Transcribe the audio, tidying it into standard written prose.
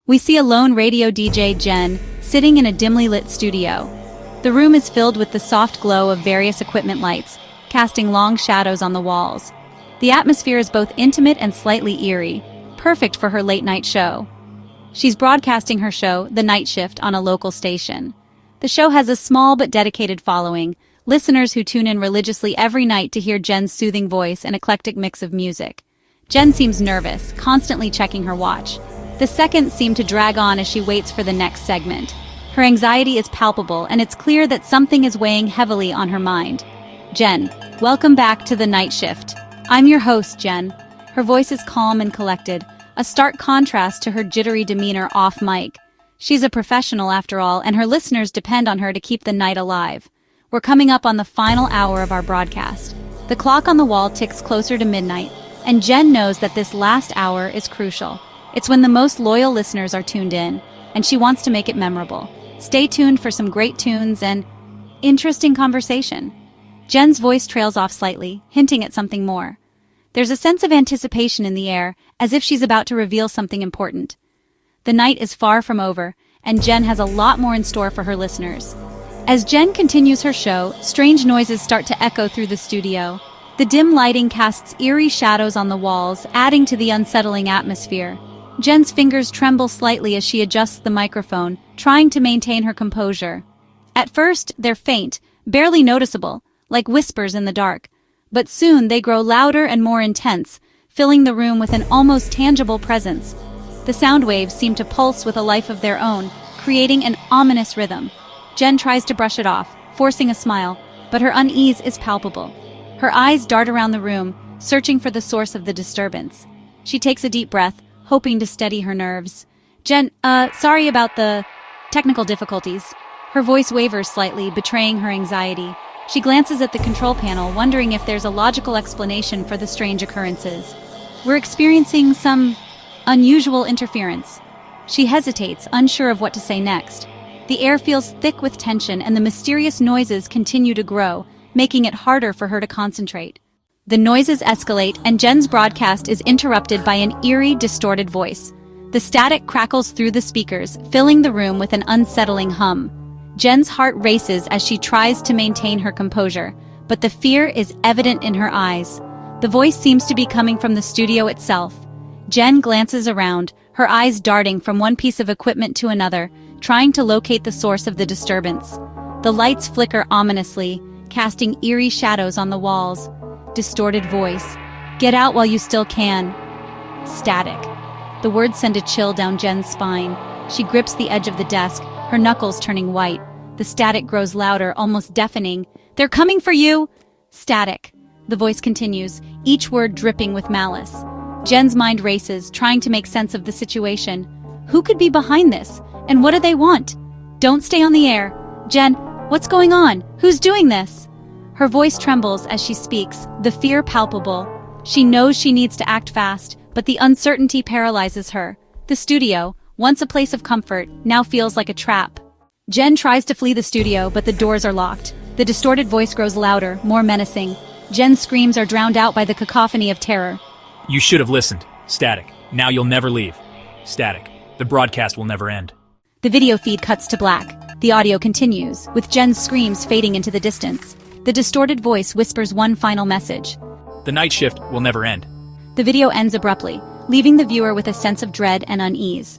We see a lone radio DJ, Jen, sitting in a dimly lit studio. The room is filled with the soft glow of various equipment lights, casting long shadows on the walls. The atmosphere is both intimate and slightly eerie, perfect for her late-night show. She's broadcasting her show, The Night Shift, on a local station. The show has a small but dedicated following, listeners who tune in religiously every night to hear Jen's soothing voice and eclectic mix of music. Jen seems nervous, constantly checking her watch. The seconds seem to drag on as she waits for the next segment. Her anxiety is palpable, and it's clear that something is weighing heavily on her mind. Jen, welcome back to The Night Shift. I'm your host, Jen. Her voice is calm and collected, a stark contrast to her jittery demeanor off mic. She's a professional after all, and her listeners depend on her to keep the night alive. We're coming up on the final hour of our broadcast. The clock on the wall ticks closer to midnight, and Jen knows that this last hour is crucial. It's when the most loyal listeners are tuned in, and she wants to make it memorable. Stay tuned for some great tunes and interesting conversation. Jen's voice trails off slightly, hinting at something more. There's a sense of anticipation in the air, as if she's about to reveal something important. The night is far from over, and Jen has a lot more in store for her listeners. As Jen continues her show, strange noises start to echo through the studio. The dim lighting casts eerie shadows on the walls, adding to the unsettling atmosphere. Jen's fingers tremble slightly as she adjusts the microphone, trying to maintain her composure. At first, they're faint, barely noticeable, like whispers in the dark. But soon they grow louder and more intense, filling the room with an almost tangible presence. The sound waves seem to pulse with a life of their own, creating an ominous rhythm. Jen tries to brush it off, forcing a smile, but her unease is palpable. Her eyes dart around the room, searching for the source of the disturbance. She takes a deep breath, hoping to steady her nerves. Jen, sorry about the technical difficulties. Her voice wavers slightly, betraying her anxiety. She glances at the control panel, wondering if there's a logical explanation for the strange occurrences. We're experiencing some unusual interference. She hesitates, unsure of what to say next. The air feels thick with tension, and the mysterious noises continue to grow, making it harder for her to concentrate. The noises escalate, and Jen's broadcast is interrupted by an eerie, distorted voice. The static crackles through the speakers, filling the room with an unsettling hum. Jen's heart races as she tries to maintain her composure, but the fear is evident in her eyes. The voice seems to be coming from the studio itself. Jen glances around, her eyes darting from one piece of equipment to another, trying to locate the source of the disturbance. The lights flicker ominously, casting eerie shadows on the walls. Distorted voice. Get out while you still can. Static. The words send a chill down Jen's spine. She grips the edge of the desk, her knuckles turning white. The static grows louder, almost deafening. They're coming for you! Static. The voice continues, each word dripping with malice. Jen's mind races, trying to make sense of the situation. Who could be behind this? And what do they want? Don't stay on the air. Jen, what's going on? Who's doing this? Her voice trembles as she speaks, the fear palpable. She knows she needs to act fast, but the uncertainty paralyzes her. The studio, once a place of comfort, now feels like a trap. Jen tries to flee the studio, but the doors are locked. The distorted voice grows louder, more menacing. Jen's screams are drowned out by the cacophony of terror. You should have listened. Static. Now you'll never leave. Static. The broadcast will never end. The video feed cuts to black. The audio continues, with Jen's screams fading into the distance. The distorted voice whispers one final message. The night shift will never end. The video ends abruptly, leaving the viewer with a sense of dread and unease.